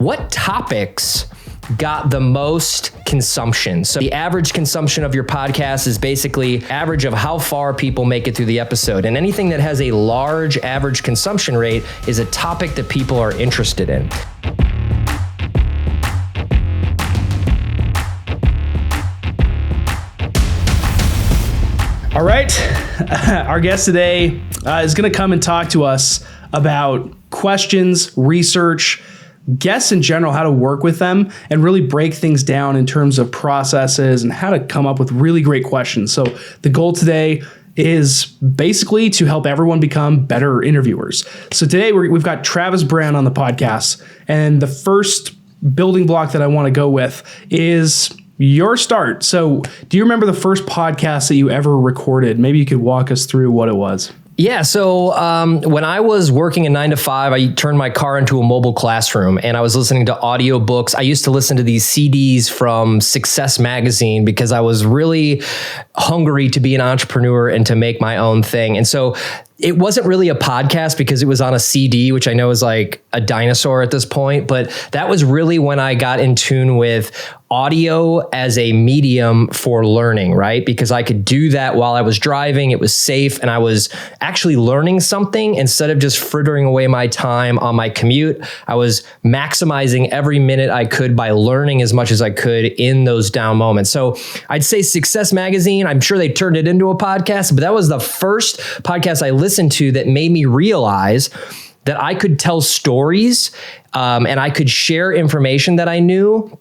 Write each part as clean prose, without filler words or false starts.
What topics got the most consumption? So the average consumption of your podcast is basically average of how far people make it through the episode. And anything that has a large average consumption rate is a topic that people are interested in. All right, our guest today is going to come and talk to us about questions, research, guests in general, how to work with them and really break things down in terms of processes and how to come up with really great questions. So the goal today is basically to help everyone become better interviewers. So today we've got Travis Brown on the podcast, and the first building block that I want to go with is your start. So do you remember the first podcast that you ever recorded? Maybe you could walk us through what it was. Yeah. So when I was working a 9 to 5, I turned my car into a mobile classroom and I was listening to audiobooks. I used to listen to these CDs from Success Magazine because I was really hungry to be an entrepreneur and to make my own thing. And so it wasn't really a podcast because it was on a CD, which I know is like a dinosaur at this point, but that was really when I got in tune with audio as a medium for learning, right? Because I could do that while I was driving, it was safe, and I was actually learning something instead of just frittering away my time on my commute. I was maximizing every minute I could by learning as much as I could in those down moments. So I'd say Success Magazine, I'm sure they turned it into a podcast, but that was the first podcast I listened to that made me realize that I could tell stories and I could share information that I knew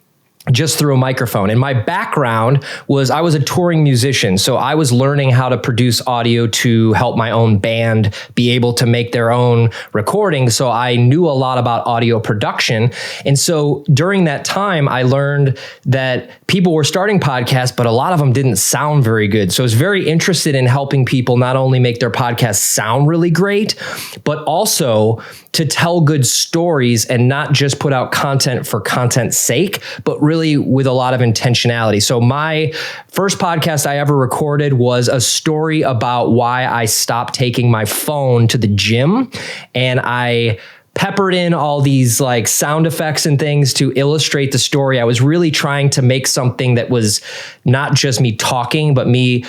just through a microphone. And my background was I was a touring musician. So I was learning how to produce audio to help my own band be able to make their own recordings. So I knew a lot about audio production. And so during that time, I learned that people were starting podcasts, but a lot of them didn't sound very good. So I was very interested in helping people not only make their podcasts sound really great, but also to tell good stories and not just put out content for content's sake, but really with a lot of intentionality. So my first podcast I ever recorded was a story about why I stopped taking my phone to the gym, and I peppered in all these like sound effects and things to illustrate the story. I was really trying to make something that was not just me talking, but me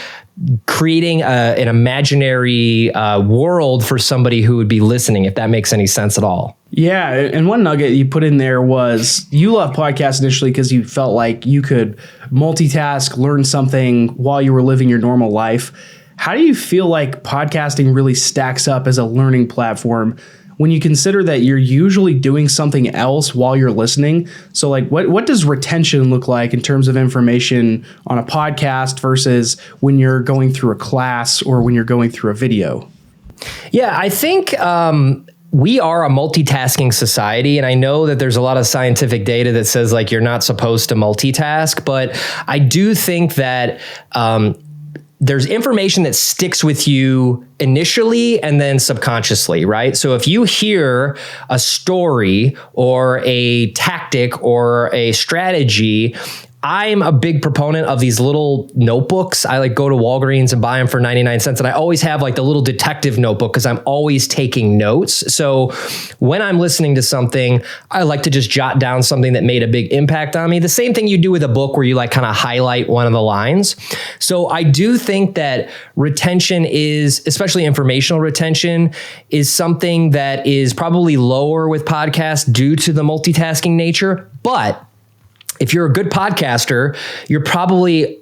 creating an imaginary world for somebody who would be listening, if that makes any sense at all. Yeah. And one nugget you put in there was you loved podcasts initially because you felt like you could multitask, learn something while you were living your normal life. How do you feel like podcasting really stacks up as a learning platform when you consider that you're usually doing something else while you're listening? So like what does retention look like in terms of information on a podcast versus when you're going through a class or when you're going through a video? Yeah, I think we are a multitasking society, and I know that there's a lot of scientific data that says like you're not supposed to multitask, but I do think that there's information that sticks with you initially and then subconsciously, right? So if you hear a story or a tactic or a strategy, I'm a big proponent of these little notebooks. I like go to Walgreens and buy them for 99 cents. And I always have like the little detective notebook because I'm always taking notes. So when I'm listening to something, I like to just jot down something that made a big impact on me. The same thing you do with a book where you like kind of highlight one of the lines. So I do think that retention is, especially informational retention, is something that is probably lower with podcasts due to the multitasking nature. But if you're a good podcaster, you're probably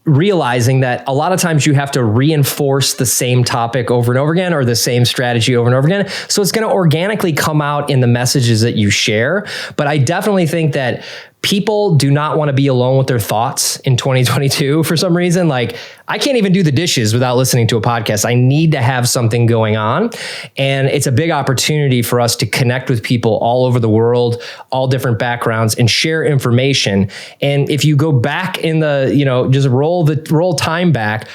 realizing that a lot of times you have to reinforce the same topic over and over again or the same strategy over and over again. So it's going to organically come out in the messages that you share. But I definitely think that people do not want to be alone with their thoughts in 2022 for some reason. Like I can't even do the dishes without listening to a podcast. I need to have something going on. And it's a big opportunity for us to connect with people all over the world, all different backgrounds, and share information. And if you go back in the, just roll time back,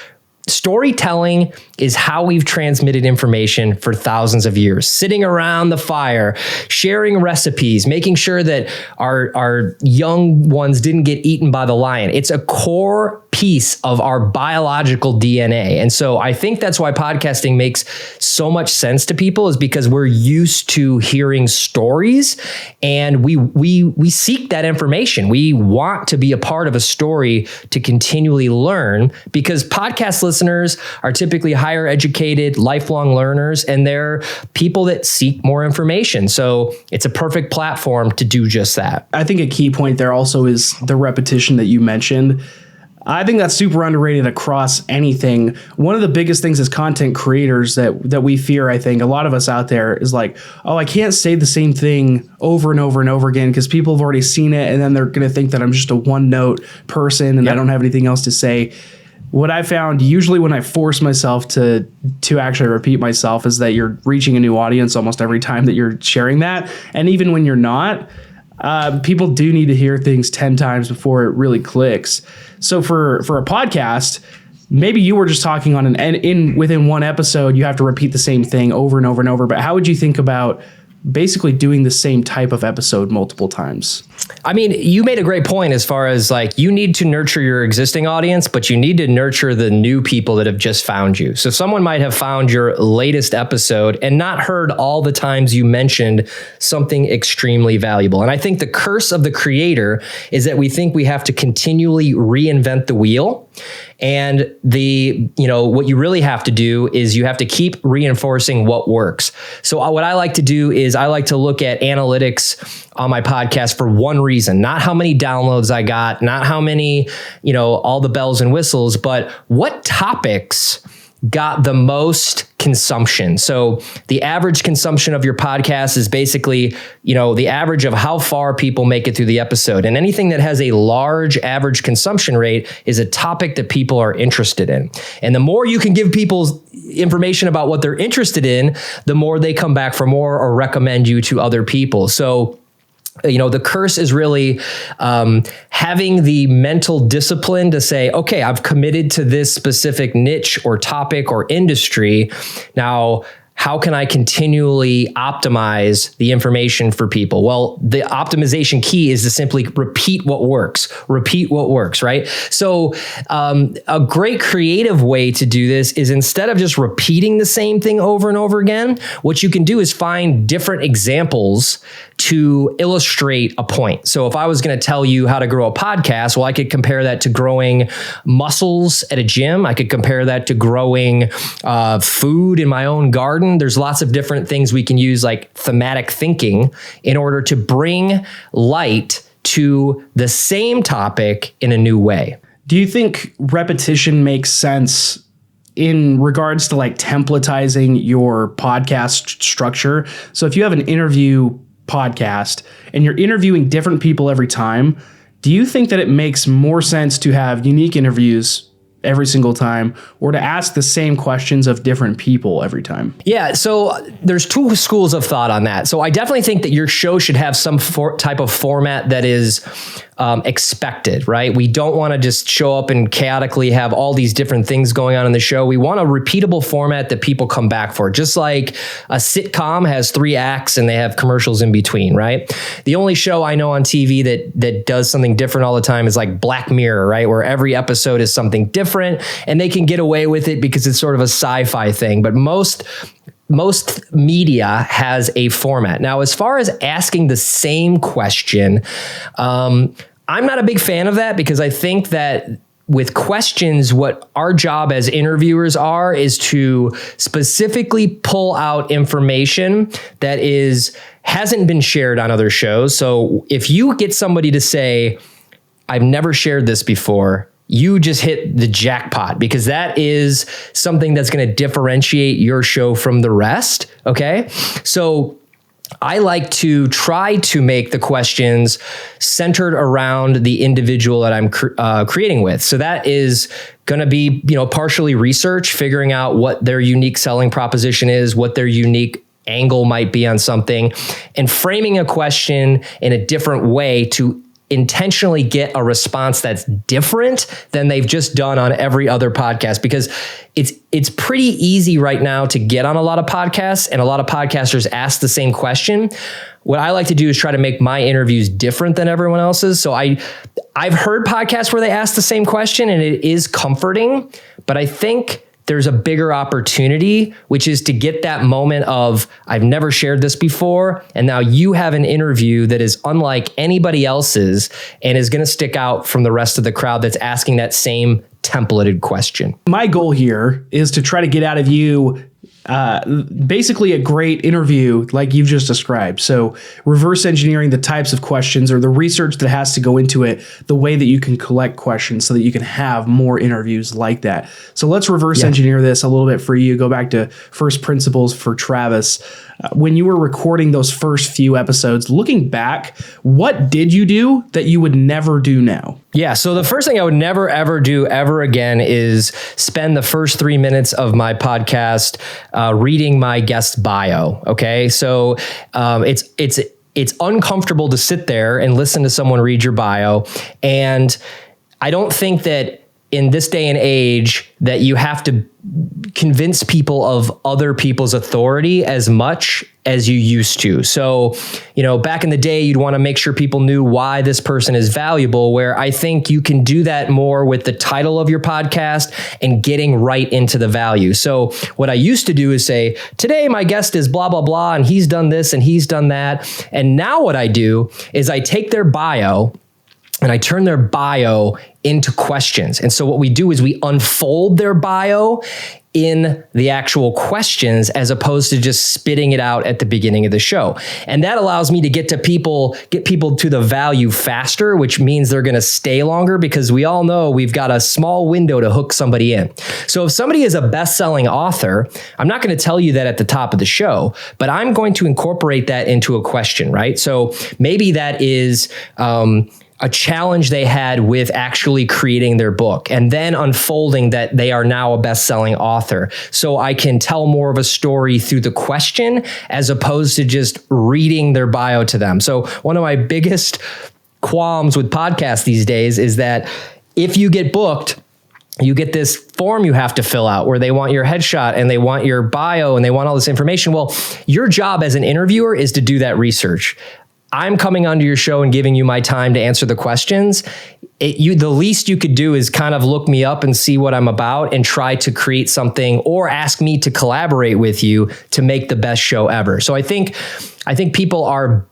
storytelling is how we've transmitted information for thousands of years, sitting around the fire, sharing recipes, making sure that our young ones didn't get eaten by the lion. It's a core piece of our biological DNA. And so I think that's why podcasting makes so much sense to people, is because we're used to hearing stories, and we seek that information. We want to be a part of a story to continually learn, because podcast listeners are typically higher educated, lifelong learners, and they're people that seek more information. So it's a perfect platform to do just that. I think a key point there also is the repetition that you mentioned. I think that's super underrated across anything. One of the biggest things as content creators that we fear, I think, a lot of us out there, is like, oh, I can't say the same thing over and over and over again because people have already seen it, and then they're going to think that I'm just a one-note person and I don't have anything else to say. What I found, usually when I force myself to actually repeat myself, is that you're reaching a new audience almost every time that you're sharing that. And even when you're not, people do need to hear things 10 times before it really clicks. So for a podcast, maybe you were just talking on within one episode, you have to repeat the same thing over and over and over. But how would you think about basically doing the same type of episode multiple times? I mean, you made a great point as far as like, you need to nurture your existing audience, but you need to nurture the new people that have just found you. So someone might have found your latest episode and not heard all the times you mentioned something extremely valuable. And I think the curse of the creator is that we think we have to continually reinvent the wheel. And what you really have to do is you have to keep reinforcing what works. So what I like to do is I like to look at analytics on my podcast for one reason, not how many downloads I got, not how many, all the bells and whistles, but what topics got the most consumption. So the average consumption of your podcast is basically, the average of how far people make it through the episode. And anything that has a large average consumption rate is a topic that people are interested in. And the more you can give people information about what they're interested in, the more they come back for more or recommend you to other people. So the curse is really having the mental discipline to say, okay, I've committed to this specific niche or topic or industry. Now, how can I continually optimize the information for people? Well, the optimization key is to simply repeat what works, right? So a great creative way to do this is, instead of just repeating the same thing over and over again, what you can do is find different examples to illustrate a point. So if I was going to tell you how to grow a podcast, well, I could compare that to growing muscles at a gym. I could compare that to growing food in my own garden. There's lots of different things we can use, like thematic thinking, in order to bring light to the same topic in a new way. Do you think repetition makes sense in regards to like templatizing your podcast structure? So if you have an interview podcast and you're interviewing different people every time, do you think that it makes more sense to have unique interviews every single time, or to ask the same questions of different people every time? Yeah, so there's two schools of thought on that. So I definitely think that your show should have some type of format that is expected, right? We don't want to just show up and chaotically have all these different things going on in the show. We want a repeatable format that people come back for, just like a sitcom has 3 acts and they have commercials in between, right? The only show I know on TV that does something different all the time is like Black Mirror, right? Where every episode is something different, and they can get away with it because it's sort of a sci-fi thing. But most media has a format. Now, as far as asking the same question, I'm not a big fan of that, because I think that with questions, what our job as interviewers is to specifically pull out information that hasn't been shared on other shows. So if you get somebody to say, I've never shared this before, you just hit the jackpot, because that is something that's going to differentiate your show from the rest. Okay. So I like to try to make the questions centered around the individual that I'm creating with. So that is going to be, partially research, figuring out what their unique selling proposition is, what their unique angle might be on something, and framing a question in a different way to intentionally get a response that's different than they've just done on every other podcast, because it's pretty easy right now to get on a lot of podcasts, and a lot of podcasters ask the same question. What I like to do is try to make my interviews different than everyone else's. So I've heard podcasts where they ask the same question, and it is comforting, but I think there's a bigger opportunity, which is to get that moment of, I've never shared this before, and now you have an interview that is unlike anybody else's and is going to stick out from the rest of the crowd that's asking that same templated question. My goal here is to try to get out of you basically a great interview like you've just described. So reverse engineering the types of questions or the research that has to go into it, the way that you can collect questions so that you can have more interviews like that. So let's reverse engineer this a little bit for you. Go back to first principles for Travis. When you were recording those first few episodes, looking back, what did you do that you would never do now? Yeah. So the first thing I would never, ever do ever again is spend the first 3 minutes of my podcast reading my guest bio. Okay. So it's uncomfortable to sit there and listen to someone read your bio. And I don't think that in this day and age that you have to convince people of other people's authority as much as you used to. So, back in the day, you'd want to make sure people knew why this person is valuable, where I think you can do that more with the title of your podcast and getting right into the value. So what I used to do is say, today my guest is blah, blah, blah, and he's done this and he's done that. And now what I do is I take their bio and I turn their bio into questions. And so what we do is we unfold their bio in the actual questions as opposed to just spitting it out at the beginning of the show. And that allows me to get people to the value faster, which means they're going to stay longer, because we all know we've got a small window to hook somebody in. So if somebody is a best-selling author, I'm not going to tell you that at the top of the show, but I'm going to incorporate that into a question, right? So maybe that is, a challenge they had with actually creating their book and then unfolding that they are now a best-selling author. So I can tell more of a story through the question as opposed to just reading their bio to them. So one of my biggest qualms with podcasts these days is that if you get booked, you get this form you have to fill out where they want your headshot and they want your bio and they want all this information. Well, your job as an interviewer is to do that research. I'm coming onto your show and giving you my time to answer the questions. The least you could do is kind of look me up and see what I'm about and try to create something or ask me to collaborate with you to make the best show ever. So I think people are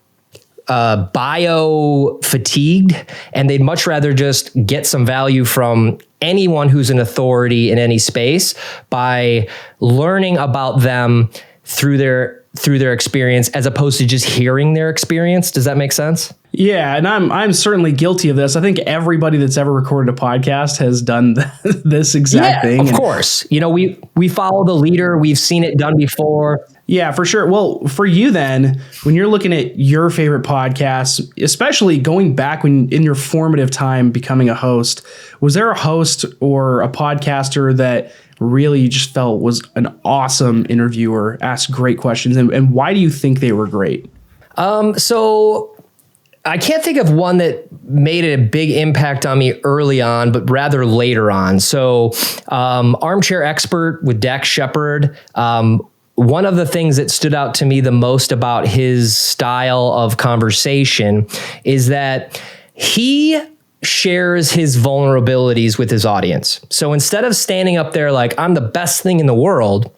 bio fatigued, and they'd much rather just get some value from anyone who's an authority in any space by learning about them through their experience as opposed to just hearing their experience. Does that make sense? Yeah, and I'm certainly guilty of this. I think everybody that's ever recorded a podcast has done this exact thing. Of course. We follow the leader. We've seen it done before. Yeah, for sure. Well, for you then, when you're looking at your favorite podcasts, especially going back when in your formative time becoming a host, was there a host or a podcaster that really you just felt was an awesome interviewer, asked great questions, and why do you think they were great? So I can't think of one that made a big impact on me early on, but rather later on. So Armchair Expert with Dax Shepard. One of the things that stood out to me the most about his style of conversation is that he shares his vulnerabilities with his audience. So instead of standing up there like, I'm the best thing in the world,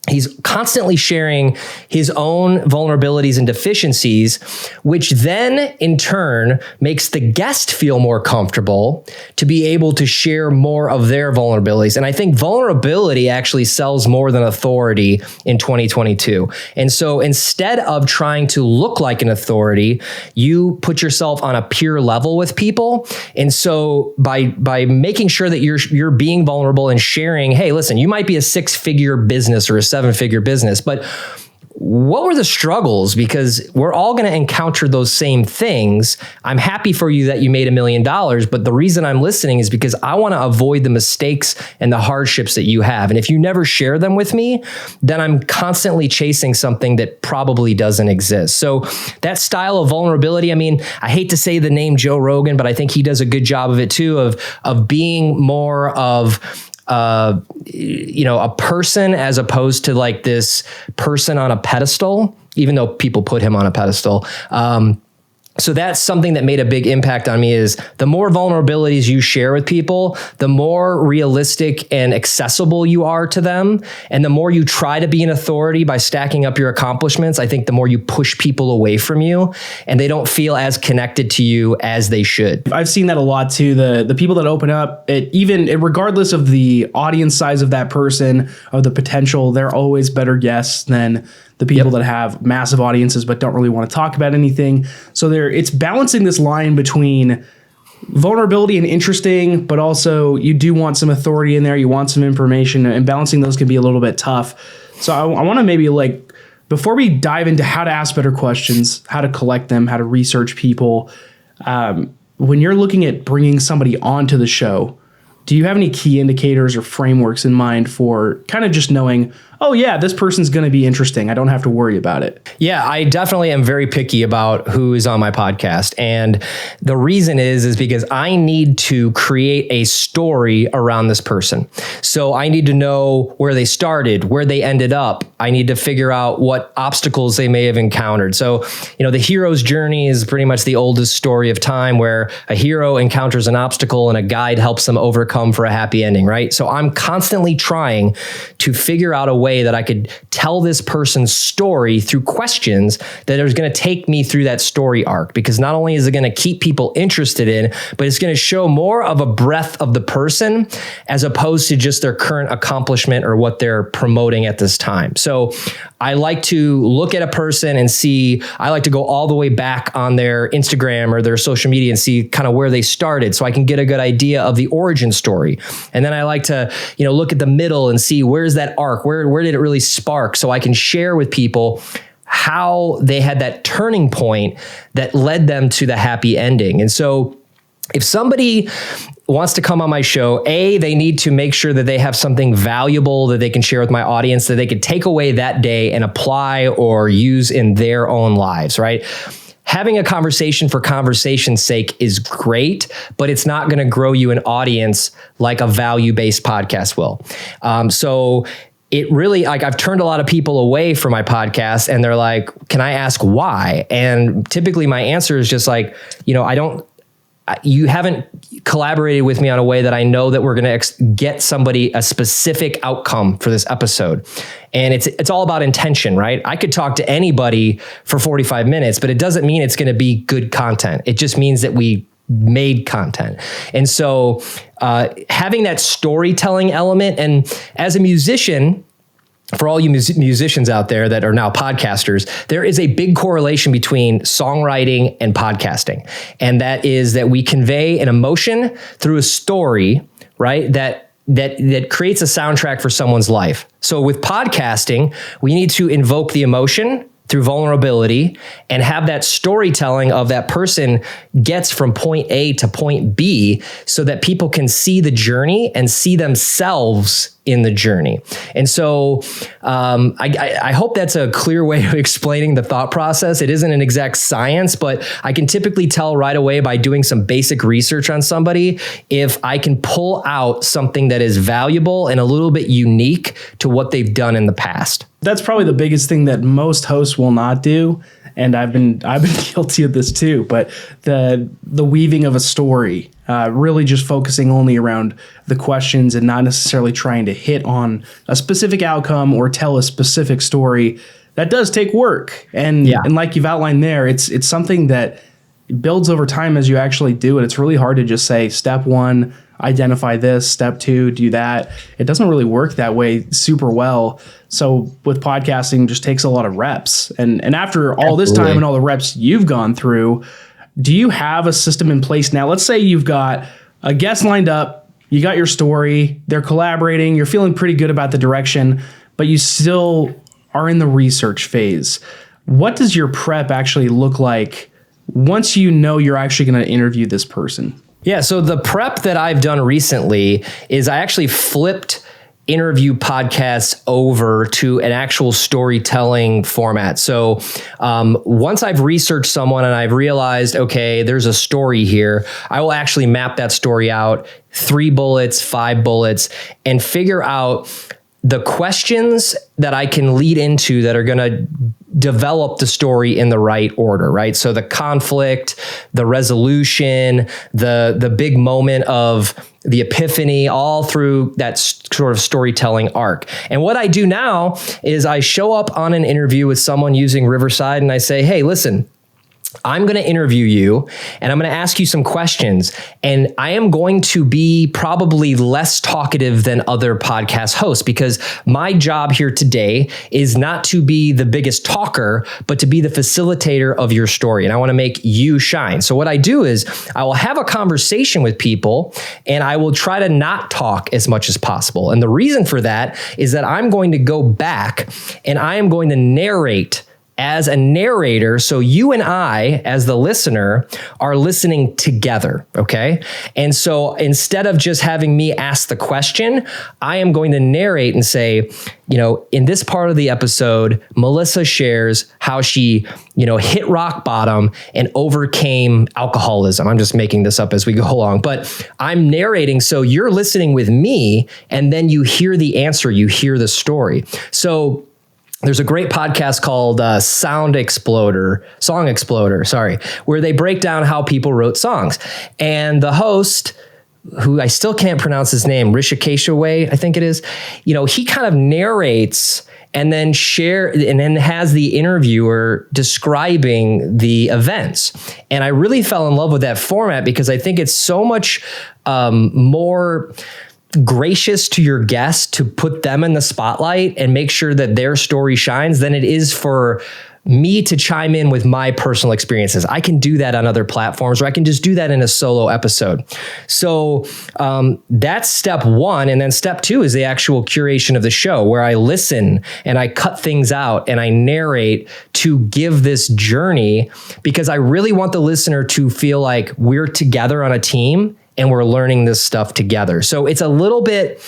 he's constantly sharing his own vulnerabilities and deficiencies, which then in turn makes the guest feel more comfortable to be able to share more of their vulnerabilities. And I think vulnerability actually sells more than authority in 2022. And so instead of trying to look like an authority, you put yourself on a peer level with people. And so by making sure that you're being vulnerable and sharing, hey, listen, you might be a 6-figure business or a 7-figure business, but what were the struggles? Because we're all going to encounter those same things. I'm happy for you that you made $1 million, but the reason I'm listening is because I want to avoid the mistakes and the hardships that you have. And if you never share them with me, then I'm constantly chasing something that probably doesn't exist. So that style of vulnerability, I mean, I hate to say the name Joe Rogan, but I think he does a good job of it too, of being more of a person as opposed to like this person on a pedestal, even though people put him on a pedestal. So that's something that made a big impact on me is the more vulnerabilities you share with people, the more realistic and accessible you are to them. And the more you try to be an authority by stacking up your accomplishments, I think the more you push people away from you and they don't feel as connected to you as they should. I've seen that a lot too. The people that open up, regardless of the audience size of that person or the potential, they're always better guests than the people that have massive audiences but don't really want to talk about anything. So it's balancing this line between vulnerability and interesting, but also you do want some authority in there. You want some information, and balancing those can be a little bit tough. So I want to maybe before we dive into how to ask better questions, how to collect them, how to research people, when you're looking at bringing somebody onto the show, do you have any key indicators or frameworks in mind for kind of just knowing, oh yeah, this person's going to be interesting, I don't have to worry about it? Yeah, I definitely am very picky about who is on my podcast. And the reason is because I need to create a story around this person. So I need to know where they started, where they ended up. I need to figure out what obstacles they may have encountered. So, the hero's journey is pretty much the oldest story of time, where a hero encounters an obstacle and a guide helps them overcome for a happy ending, right? So I'm constantly trying to figure out a way that I could tell this person's story through questions that are going to take me through that story arc, because not only is it going to keep people interested in, but it's going to show more of a breadth of the person as opposed to just their current accomplishment or what they're promoting at this time. So I like to look at a person and I like to go all the way back on their Instagram or their social media and see kind of where they started, so I can get a good idea of the origin story. And then I like to, look at the middle and see where's that arc, where did it really spark, so I can share with people how they had that turning point that led them to the happy ending. And so if somebody wants to come on my show, they need to make sure that they have something valuable that they can share with my audience that they could take away that day and apply or use in their own lives, right? Having a conversation for conversation's sake is great, but it's not going to grow you an audience like a value-based podcast will. So it really, I've turned a lot of people away from my podcast, and they're like, can I ask why? And typically my answer is just you haven't collaborated with me on a way that I know that we're going to get somebody a specific outcome for this episode. And it's all about intention, right? I could talk to anybody for 45 minutes, but it doesn't mean it's going to be good content. It just means that we made content. And so having that storytelling element, and as a musician, for all you musicians out there that are now podcasters, there is a big correlation between songwriting and podcasting. And that is that we convey an emotion through a story, right? That creates a soundtrack for someone's life. So with podcasting, we need to invoke the emotion through vulnerability and have that storytelling of that person gets from point A to point B, so that people can see the journey and see themselves in the journey. And so I hope that's a clear way of explaining the thought process. It isn't an exact science, but I can typically tell right away by doing some basic research on somebody if I can pull out something that is valuable and a little bit unique to what they've done in the past. That's probably the biggest thing that most hosts will not do. And I've been guilty of this too, but the weaving of a story, really just focusing only around the questions and not necessarily trying to hit on a specific outcome or tell a specific story, that does take work. And like you've outlined there, it's something that builds over time as you actually do it. It's really hard to just say step one, identify this, step two, do that. It doesn't really work that way super well. So with podcasting, just takes a lot of reps. And after all this time and all the reps you've gone through, do you have a system in place now? Let's say you've got a guest lined up, you got your story, they're collaborating, you're feeling pretty good about the direction, but you still are in the research phase. What does your prep actually look like once you know you're actually going to interview this person? Yeah, so the prep that I've done recently is I actually flipped interview podcasts over to an actual storytelling format. So once I've researched someone and I've realized, okay, there's a story here, I will actually map that story out, 3 bullets, 5 bullets, and figure out the questions that I can lead into that are going to develop the story in the right order, right? So the conflict, the resolution, the big moment of the epiphany, all through that sort of storytelling arc. And what I do now is I show up on an interview with someone using Riverside and I say, hey, listen, I'm going to interview you and I'm going to ask you some questions, and I am going to be probably less talkative than other podcast hosts because my job here today is not to be the biggest talker, but to be the facilitator of your story. And I want to make you shine. So what I do is I will have a conversation with people and I will try to not talk as much as possible. And the reason for that is that I'm going to go back and I am going to narrate as a narrator, so you and I, as the listener, are listening together, okay? And so instead of just having me ask the question, I am going to narrate and say, in this part of the episode, Melissa shares how she, hit rock bottom and overcame alcoholism. I'm just making this up as we go along, but I'm narrating, so you're listening with me, and then you hear the answer, you hear the story. So there's a great podcast called Song Exploder, where they break down how people wrote songs. And the host, who I still can't pronounce his name, Rishikesh Way, I think it is, he kind of narrates and then has the interviewer describing the events. And I really fell in love with that format because I think it's so much more gracious to your guest to put them in the spotlight and make sure that their story shines than it is for me to chime in with my personal experiences. I can do that on other platforms, or I can just do that in a solo episode. So that's step one. And then step two is the actual curation of the show, where I listen and I cut things out and I narrate to give this journey, because I really want the listener to feel like we're together on a team and we're learning this stuff together. So there's a little bit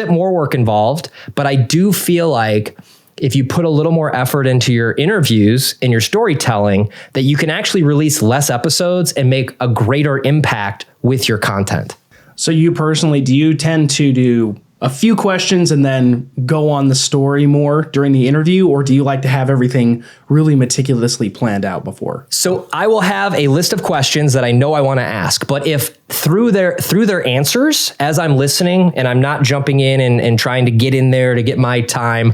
more work involved, but I do feel like if you put a little more effort into your interviews and your storytelling, that you can actually release less episodes and make a greater impact with your content. So you personally, do you tend to do a few questions and then go on the story more during the interview, or do you like to have everything really meticulously planned out before? So I will have a list of questions that I know I want to ask, but if through their answers, as I'm listening and I'm not jumping in and trying to get in there to get my time,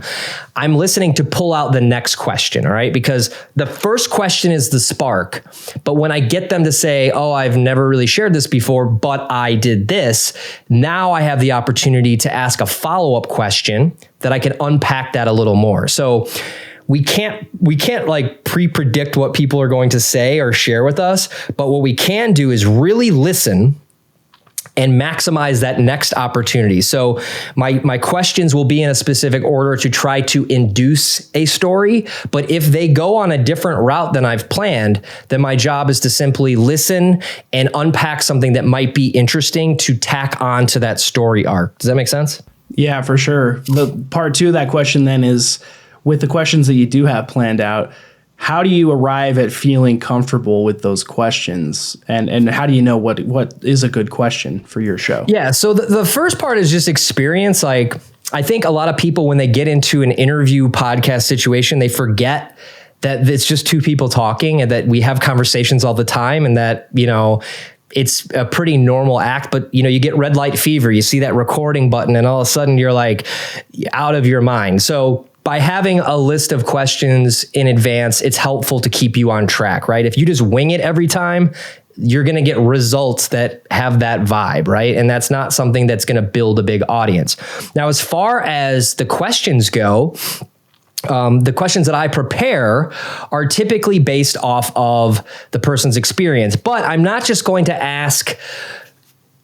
I'm listening to pull out the next question, all right? Because the first question is the spark, but when I get them to say, oh, I've never really shared this before, but I did this, now I have the opportunity to ask a follow-up question that I can unpack that a little more. So we can't like pre-predict what people are going to say or share with us, but what we can do is really listen and maximize that next opportunity. So my questions will be in a specific order to try to induce a story, but if they go on a different route than I've planned, then my job is to simply listen and unpack something that might be interesting to tack on to that story arc. Does that make sense? Yeah, for sure. The part two of that question then is, with the questions that you do have planned out, how do you arrive at feeling comfortable with those questions? And how do you know what is a good question for your show? Yeah, so the first part is just experience. Like, I think a lot of people, when they get into an interview podcast situation, they forget that it's just two people talking and that we have conversations all the time, and that, it's a pretty normal act, but you get red light fever. You see that recording button and all of a sudden you're like out of your mind. So by having a list of questions in advance, it's helpful to keep you on track, right? If you just wing it every time, you're going to get results that have that vibe, right? And that's not something that's going to build a big audience. Now, as far as the questions go, the questions that I prepare are typically based off of the person's experience, but I'm not just going to ask.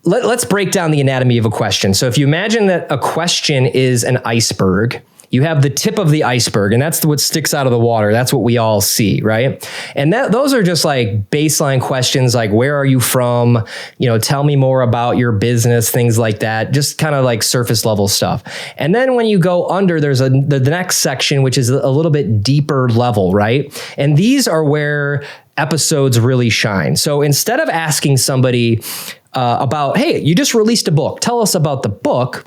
Let's break down the anatomy of a question. So if you imagine that a question is an iceberg, you have the tip of the iceberg, and that's what sticks out of the water. That's what we all see, right? And those are just like baseline questions, like where are you from? Tell me more about your business, things like that. Just kind of like surface level stuff. And then when you go under, there's the next section, which is a little bit deeper level, right? And these are where episodes really shine. So instead of asking somebody about, hey, you just released a book, tell us about the book,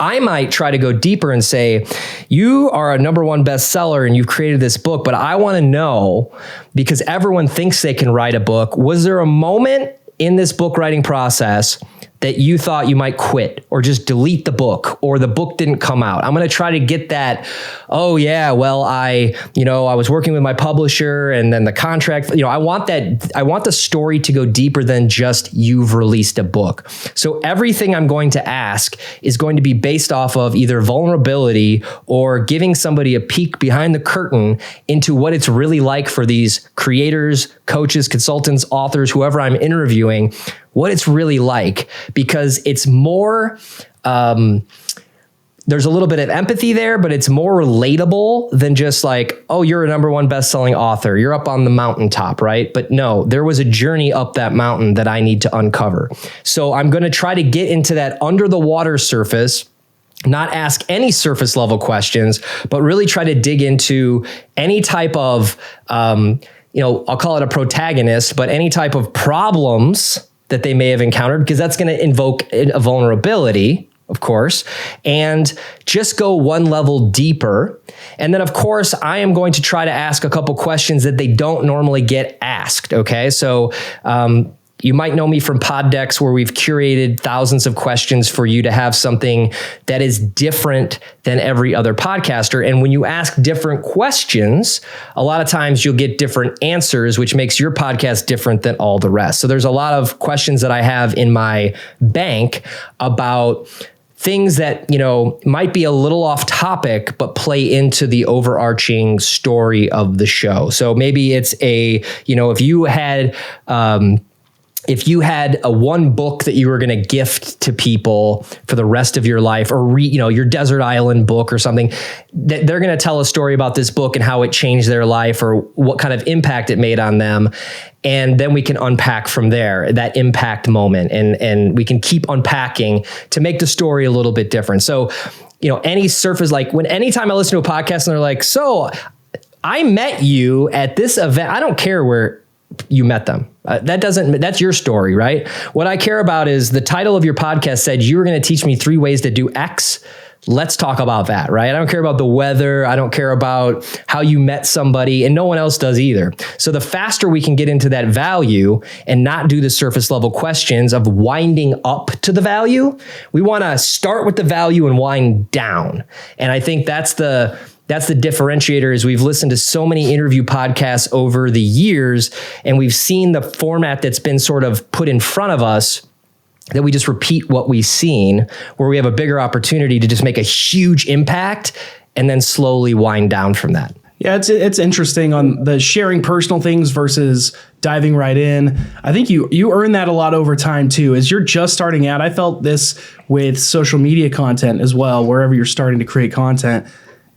I might try to go deeper and say, you are a #1 bestseller and you've created this book, but I want to know, because everyone thinks they can write a book, was there a moment in this book writing process that you thought you might quit or just delete the book, or the book didn't come out? I'm going to try to get that. Oh yeah, well, I was working with my publisher and then the contract, I want the story to go deeper than just you've released a book. So everything I'm going to ask is going to be based off of either vulnerability or giving somebody a peek behind the curtain into what it's really like for these creators, coaches, consultants, authors, whoever I'm interviewing, what it's really like, because it's more, there's a little bit of empathy there, but it's more relatable than just like, oh, you're a #1 best-selling author, you're up on the mountaintop, right? But no, there was a journey up that mountain that I need to uncover. So I'm going to try to get into that under the water surface, not ask any surface level questions, but really try to dig into any type of, I'll call it a protagonist, but any type of problems that they may have encountered, because that's going to invoke a vulnerability, of course, and just go one level deeper. And then, of course, I am going to try to ask a couple questions that they don't normally get asked. Okay. So, you might know me from Poddex, where we've curated thousands of questions for you to have something that is different than every other podcaster. And when you ask different questions, a lot of times you'll get different answers, which makes your podcast different than all the rest. So there's a lot of questions that I have in my bank about things that, might be a little off topic, but play into the overarching story of the show. So maybe it's if you had a one book that you were going to gift to people for the rest of your life, or your desert island book or something, that they're going to tell a story about this book and how it changed their life or what kind of impact it made on them. And then we can unpack from there, that impact moment, and we can keep unpacking to make the story a little bit different. So, any surface, like anytime I listen to a podcast and they're like, so I met you at this event, I don't care where you met them. That's your story, right? What I care about is the title of your podcast said you were going to teach me 3 ways to do X. Let's talk about that, right? I don't care about the weather. I don't care about how you met somebody, and no one else does either. So the faster we can get into that value and not do the surface level questions of winding up to the value, we want to start with the value and wind down. And I think that's the differentiator. Is we've listened to so many interview podcasts over the years, and we've seen the format that's been sort of put in front of us, that we just repeat what we've seen, where we have a bigger opportunity to just make a huge impact and then slowly wind down from that. Yeah, it's interesting on the sharing personal things versus diving right in. I think you earn that a lot over time too. As you're just starting out, I felt this with social media content as well. Wherever you're starting to create content,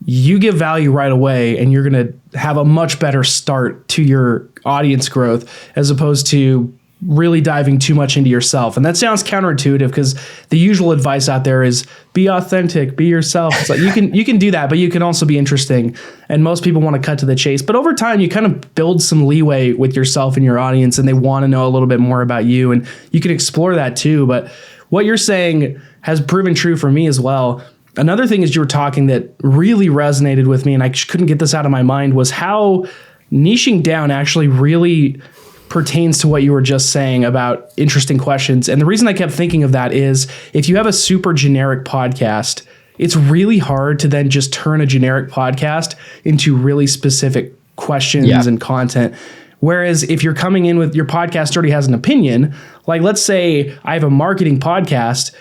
you give value right away, and you're going to have a much better start to your audience growth, as opposed to really diving too much into yourself. And that sounds counterintuitive, because the usual advice out there is be authentic, be yourself. It's like you can do that, but you can also be interesting. And most people want to cut to the chase. But over time, you kind of build some leeway with yourself and your audience, and they want to know a little bit more about you. And you can explore that too. But what you're saying has proven true for me as well. Another thing is you were talking that really resonated with me, and I couldn't get this out of my mind, was how niching down actually really pertains to what you were just saying about interesting questions. And the reason I kept thinking of that is, if you have a super generic podcast, it's really hard to then just turn a generic podcast into really specific questions and content. Whereas if you're coming in with your podcast already has an opinion, like let's say I have a marketing podcast,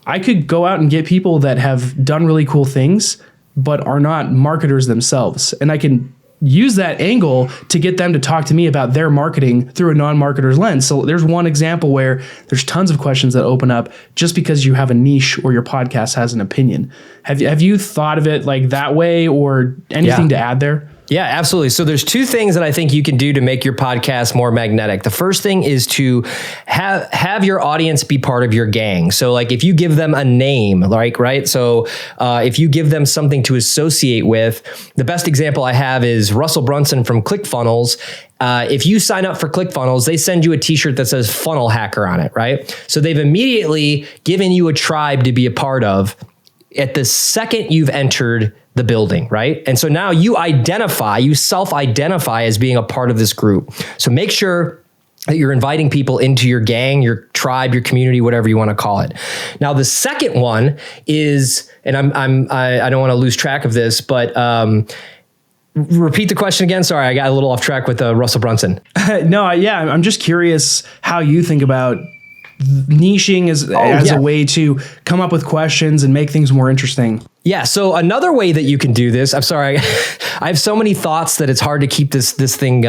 I could go out and get people that have done really cool things, but are not marketers themselves. And I can use that angle to get them to talk to me about their marketing through a non-marketer's lens. So there's one example where there's tons of questions that open up just because you have a niche or your podcast has an opinion. Have you thought of it like that way, or anything to add there? Yeah, absolutely. So there's two things that I think you can do to make your podcast more magnetic. The first thing is to have your audience be part of your gang. So like if you give them a name, like, right? So if you give them something to associate with, the best example I have is Russell Brunson from ClickFunnels. If you sign up for ClickFunnels, they send you a t-shirt that says funnel hacker on it, right? So they've immediately given you a tribe to be a part of at the second you've entered the building, right? And so now you self-identify as being a part of this group. So make sure that you're inviting people into your gang, your tribe, your community, whatever you want to call it. Now, the second one is, and I don't want to lose track of this, but repeat the question again. Sorry, I got a little off track with Russell Brunson. I'm just curious how you think about niching as a way to come up with questions and make things more interesting. Yeah. So another way that you can do this, I'm sorry, I have so many thoughts that it's hard to keep this thing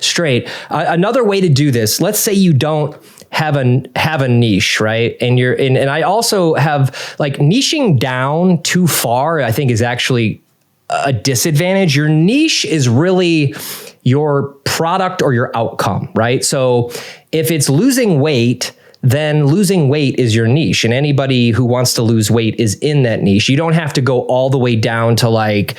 straight. Another way to do this, let's say you don't have a niche, right? And and I also have, like, niching down too far, I think, is actually a disadvantage. Your niche is really your product or your outcome, right? So if it's losing weight, then losing weight is your niche, and anybody who wants to lose weight is in that niche. You don't have to go all the way down to, like,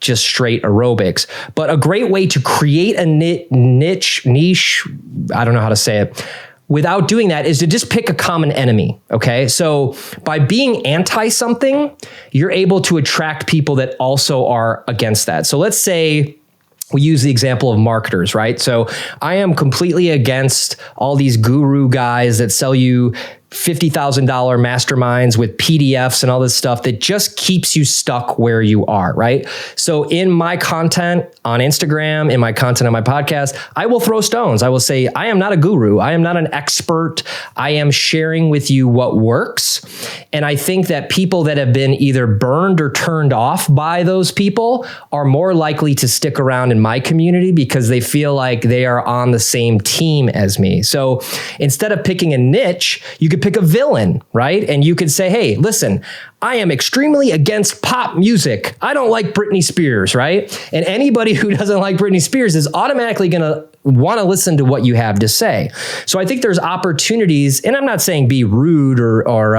just straight aerobics. But a great way to create a niche, I don't know how to say it, without doing that, is to just pick a common enemy. Okay. So by being anti something, you're able to attract people that also are against that. So let's say we use the example of marketers, right? So I am completely against all these guru guys that sell you $50,000 masterminds with PDFs and all this stuff that just keeps you stuck where you are, right? So in my content on Instagram, in my content on my podcast, I will throw stones. I will say, I am not a guru. I am not an expert. I am sharing with you what works. And I think that people that have been either burned or turned off by those people are more likely to stick around in my community because they feel like they are on the same team as me. So instead of picking a niche, you could pick a villain, right? And you could say, hey, listen, I am extremely against pop music. I don't like Britney Spears, right? And anybody who doesn't like Britney Spears is automatically going to want to listen to what you have to say. So I think there's opportunities, and I'm not saying be rude or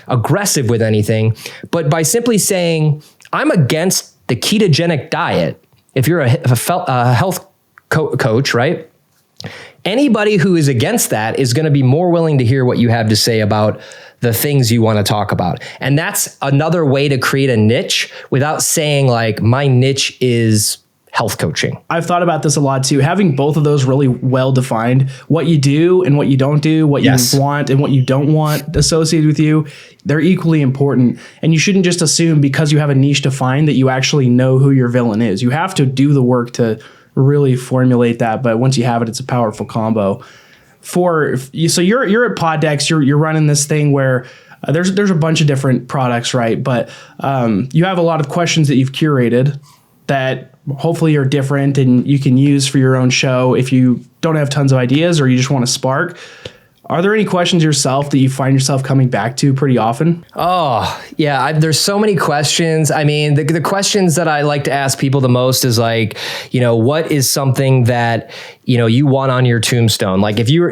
aggressive with anything, but by simply saying, I'm against the ketogenic diet. If you're a health coach, right? Anybody who is against that is going to be more willing to hear what you have to say about the things you want to talk about. And that's another way to create a niche without saying, like, my niche is health coaching. I've thought about this a lot too. Having both of those really well defined, what you do and what you don't do, what you want and what you don't want associated with you, they're equally important. And you shouldn't just assume because you have a niche defined that you actually know who your villain is. You have to do the work to really formulate that. But once you have it, it's a powerful combo. So you're at Poddex, you're running this thing where there's a bunch of different products, right? But you have a lot of questions that you've curated that hopefully are different and you can use for your own show if you don't have tons of ideas or you just want to spark. Are there any questions yourself that you find yourself coming back to pretty often? Oh, yeah. There's so many questions. I mean, the questions that I like to ask people the most is, like, what is something that, you want on your tombstone? Like, if we were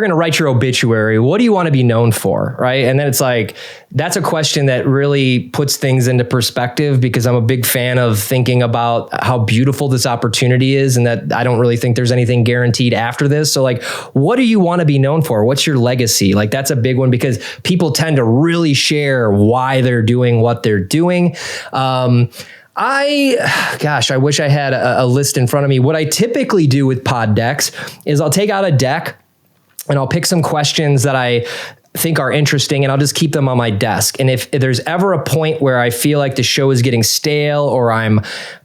going to write your obituary, what do you want to be known for? Right. And then it's like, that's a question that really puts things into perspective, because I'm a big fan of thinking about how beautiful this opportunity is and that I don't really think there's anything guaranteed after this. So, like, what do you want to be known for? What's your legacy? Like, that's a big one because people tend to really share why they're doing what they're doing. I wish I had a list in front of me. What I typically do with Poddex is I'll take out a deck and I'll pick some questions that I think are interesting and I'll just keep them on my desk. And if there's ever a point where I feel like the show is getting stale or I'm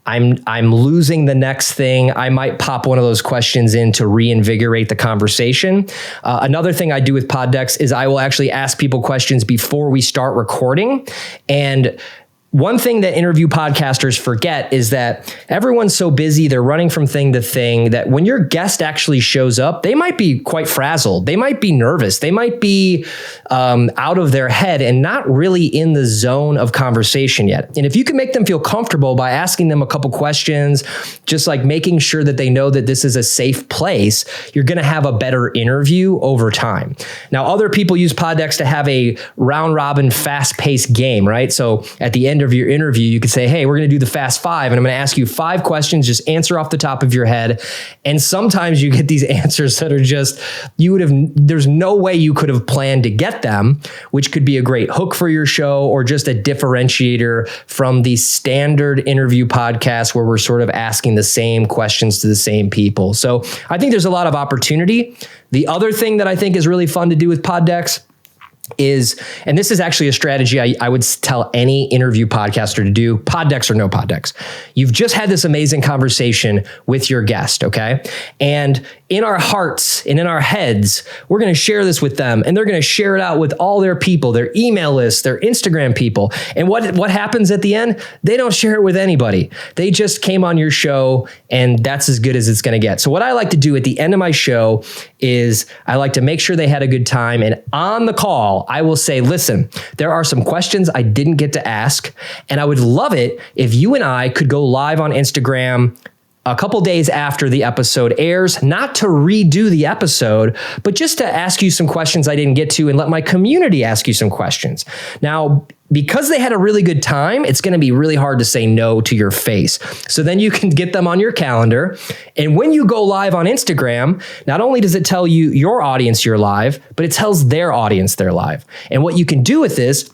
losing the next thing, I might pop one of those questions in to reinvigorate the conversation. Another thing I do with Poddex is I will actually ask people questions before we start recording. And one thing that interview podcasters forget is that everyone's so busy, they're running from thing to thing, that when your guest actually shows up, they might be quite frazzled. They might be nervous. They might be out of their head and not really in the zone of conversation yet. And if you can make them feel comfortable by asking them a couple questions, just like making sure that they know that this is a safe place, you're going to have a better interview over time. Now, other people use Poddecks to have a round robin, fast paced game, right? So at the end of your interview, you could say, hey, we're going to do the fast five, and I'm going to ask you 5 questions, just answer off the top of your head. And sometimes you get these answers that are just, there's no way you could have planned to get them, which could be a great hook for your show or just a differentiator from the standard interview podcast where we're sort of asking the same questions to the same people. So I think there's a lot of opportunity. The other thing that I think is really fun to do with Poddecks is, and this is actually a strategy I would tell any interview podcaster to do, Poddecks or no Poddecks. You've just had this amazing conversation with your guest, okay? And in our hearts and in our heads, we're going to share this with them, and they're going to share it out with all their people, their email lists, their Instagram people. And what happens at the end? They don't share it with anybody. They just came on your show, and that's as good as it's going to get. So what I like to do at the end of my show is I like to make sure they had a good time. And on the call, I will say, listen, there are some questions I didn't get to ask, and I would love it if you and I could go live on Instagram a couple days after the episode airs, not to redo the episode, but just to ask you some questions I didn't get to and let my community ask you some questions. Now, because they had a really good time, it's going to be really hard to say no to your face. So then you can get them on your calendar. And when you go live on Instagram, not only does it tell you your audience you're live, but it tells their audience they're live. And what you can do with this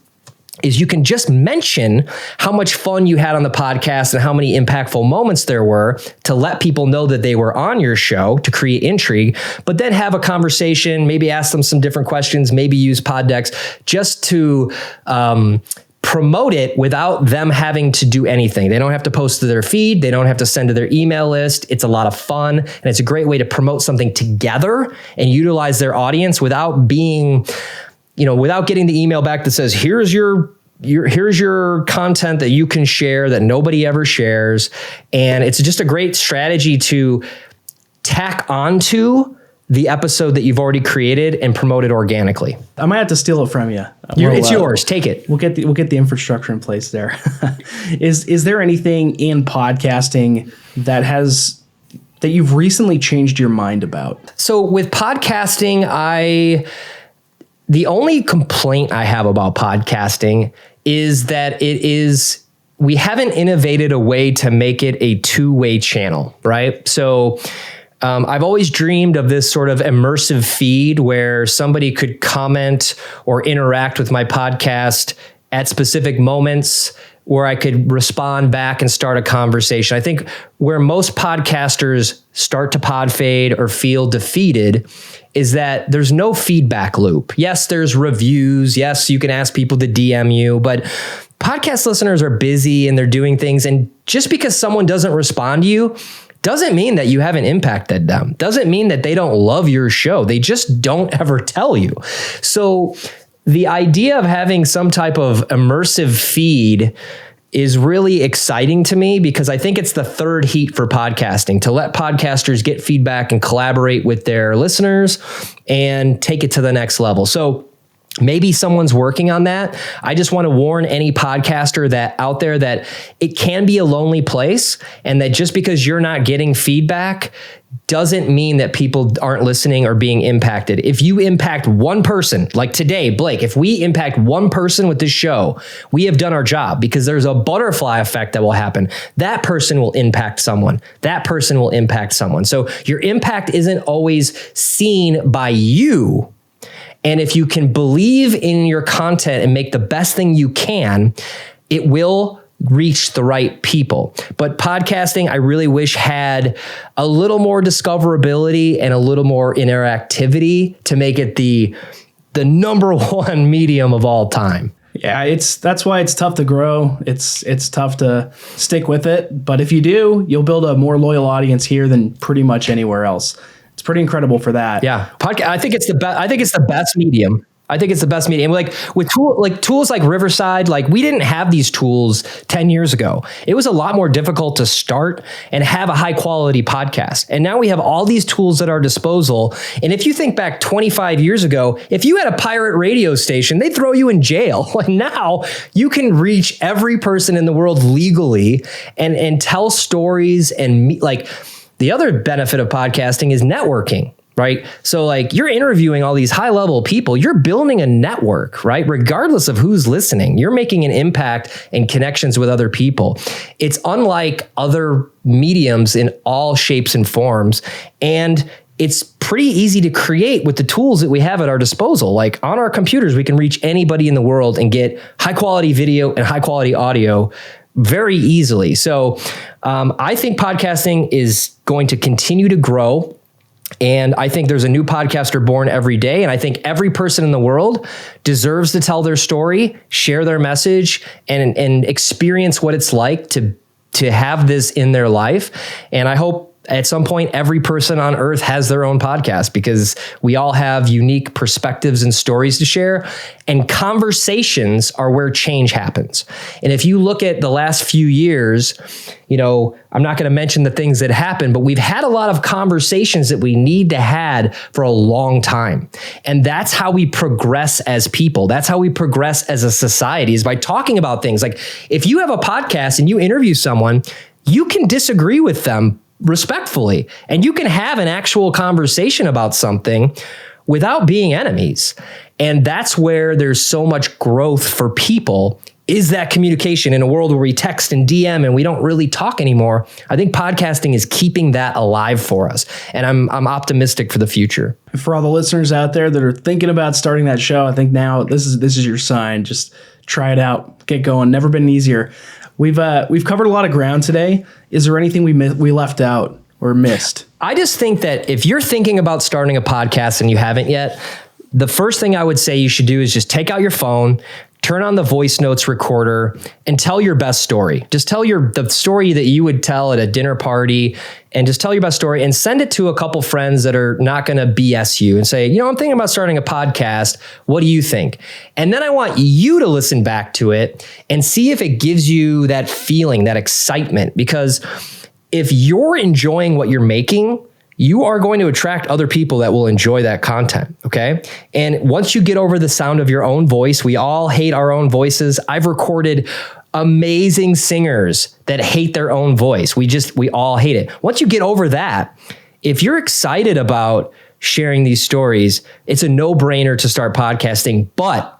is you can just mention how much fun you had on the podcast and how many impactful moments there were to let people know that they were on your show to create intrigue, but then have a conversation, maybe ask them some different questions, maybe use Poddecks just to promote it without them having to do anything. They don't have to post to their feed. They don't have to send to their email list. It's a lot of fun, and it's a great way to promote something together and utilize their audience without being, without getting the email back that says, here's your content that you can share that nobody ever shares. And it's just a great strategy to tack onto the episode that you've already created and promote it organically. I might have to steal it from you. It's yours. Take it. We'll get the infrastructure in place there. Is there anything in podcasting that you've recently changed your mind about? So with podcasting, the only complaint I have about podcasting is that we haven't innovated a way to make it a two-way channel, right? So I've always dreamed of this sort of immersive feed where somebody could comment or interact with my podcast at specific moments where I could respond back and start a conversation. I think where most podcasters start to pod fade or feel defeated is that there's no feedback loop. Yes, there's reviews. Yes, you can ask people to DM you, but podcast listeners are busy and they're doing things. And just because someone doesn't respond to you doesn't mean that you haven't impacted them. Doesn't mean that they don't love your show. They just don't ever tell you. So the idea of having some type of immersive feed is really exciting to me because I think it's the third heat for podcasting, to let podcasters get feedback and collaborate with their listeners and take it to the next level. So maybe someone's working on that. I just want to warn any podcaster that out there that it can be a lonely place, and that just because you're not getting feedback doesn't mean that people aren't listening or being impacted. If you impact one person, like today, Blake, if we impact one person with this show, we have done our job, because there's a butterfly effect that will happen. That person will impact someone. That person will impact someone. So your impact isn't always seen by you. And if you can believe in your content and make the best thing you can, it will reach the right people. But podcasting, I really wish had a little more discoverability and a little more interactivity to make it the number one medium of all time. Yeah, that's why it's tough to grow. It's tough to stick with it. But if you do, you'll build a more loyal audience here than pretty much anywhere else. It's pretty incredible for that. Yeah, I think it's the best medium. I think it's the best medium. Like with tools like Riverside, like we didn't have these tools 10 years ago. It was a lot more difficult to start and have a high quality podcast. And now we have all these tools at our disposal. And if you think back 25 years ago, if you had a pirate radio station, they'd throw you in jail. Like now you can reach every person in the world legally and tell stories and like the other benefit of podcasting is networking. Right. So like you're interviewing all these high level people, you're building a network, right? Regardless of who's listening, you're making an impact and connections with other people. It's unlike other mediums in all shapes and forms. And it's pretty easy to create with the tools that we have at our disposal. Like on our computers, we can reach anybody in the world and get high quality video and high quality audio very easily. So I think podcasting is going to continue to grow. And I think there's a new podcaster born every day. And I think every person in the world deserves to tell their story, share their message, and experience what it's like to have this in their life. And I hope at some point, every person on earth has their own podcast because we all have unique perspectives and stories to share. And conversations are where change happens. And if you look at the last few years, you know, I'm not going to mention the things that happened, but we've had a lot of conversations that we need to had for a long time. And that's how we progress as people. That's how we progress as a society, is by talking about things. Like if you have a podcast and you interview someone, you can disagree with them respectfully, and you can have an actual conversation about something without being enemies. And that's where there's so much growth for people, is that communication in a world where we text and DM and we don't really talk anymore. I think podcasting is keeping that alive for us. And I'm optimistic for the future. For all the listeners out there that are thinking about starting that show, I think now this is your sign. Just try it out, get going. Never been easier. We've covered a lot of ground today. Is there anything we left out or missed? I just think that if you're thinking about starting a podcast and you haven't yet, the first thing I would say you should do is just take out your phone, turn on the voice notes recorder, and tell your best story. Just tell the story that you would tell at a dinner party, and just tell your best story and send it to a couple friends that are not going to BS you and say, you know, I'm thinking about starting a podcast. What do you think? And then I want you to listen back to it and see if it gives you that feeling, that excitement, because if you're enjoying what you're making, you are going to attract other people that will enjoy that content. Okay. And once you get over the sound of your own voice, we all hate our own voices. I've recorded amazing singers that hate their own voice. We all hate it. Once you get over that, if you're excited about sharing these stories, it's a no-brainer to start podcasting, but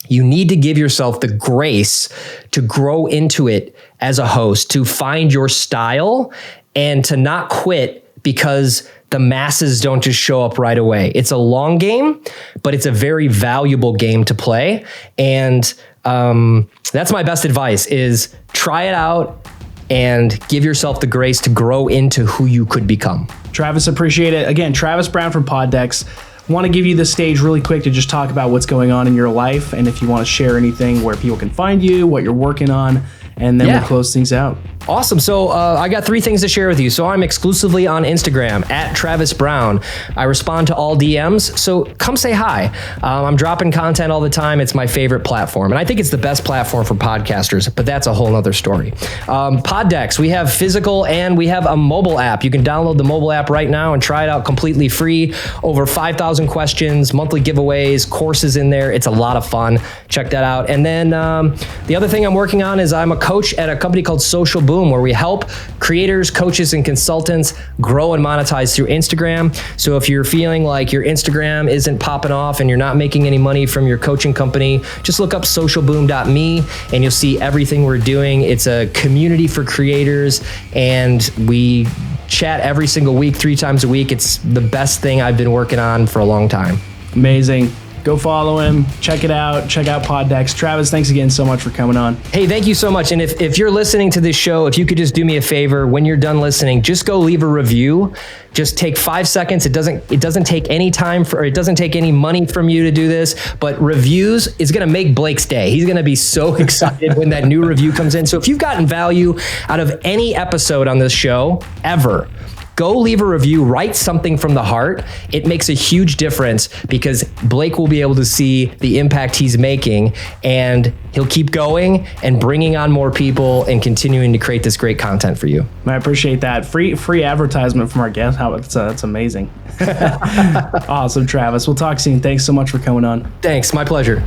you need to give yourself the grace to grow into it as a host, to find your style and to not quit because the masses don't just show up right away. It's a long game, but it's a very valuable game to play. And that's my best advice, is try it out and give yourself the grace to grow into who you could become. Travis, appreciate it. Again, Travis Brown from Poddex. Want to give you the stage really quick to just talk about what's going on in your life, and if you want to share anything, where people can find you, what you're working on, and then we'll close things out. Awesome. So I got 3 things to share with you. So I'm exclusively on Instagram at Travis Brown. I respond to all DMs. So come say hi. I'm dropping content all the time. It's my favorite platform. And I think it's the best platform for podcasters, but that's a whole nother story. Poddex, we have physical and we have a mobile app. You can download the mobile app right now and try it out completely free. Over 5,000 questions, monthly giveaways, courses in there. It's a lot of fun. Check that out. And then the other thing I'm working on is I'm a coach at a company called Social Boom, where we help creators, coaches, and consultants grow and monetize through Instagram. So if you're feeling like your Instagram isn't popping off and you're not making any money from your coaching company, just look up socialboom.me and you'll see everything we're doing. It's a community for creators, and we chat every single week, 3 times a week. It's the best thing I've been working on for a long time. Amazing. Go follow him. Check it out. Check out Poddex. Travis, thanks again so much for coming on. Hey, thank you so much. And if you're listening to this show, if you could just do me a favor, when you're done listening, just go leave a review. Just take 5 seconds. It doesn't take any time it doesn't take any money from you to do this, but reviews is going to make Blake's day. He's going to be so excited when that new review comes in. So if you've gotten value out of any episode on this show ever, go leave a review, write something from the heart. It makes a huge difference because Blake will be able to see the impact he's making, and he'll keep going and bringing on more people and continuing to create this great content for you. I appreciate that. Free advertisement from our guest. That's amazing. Awesome, Travis. We'll talk soon. Thanks so much for coming on. Thanks. My pleasure.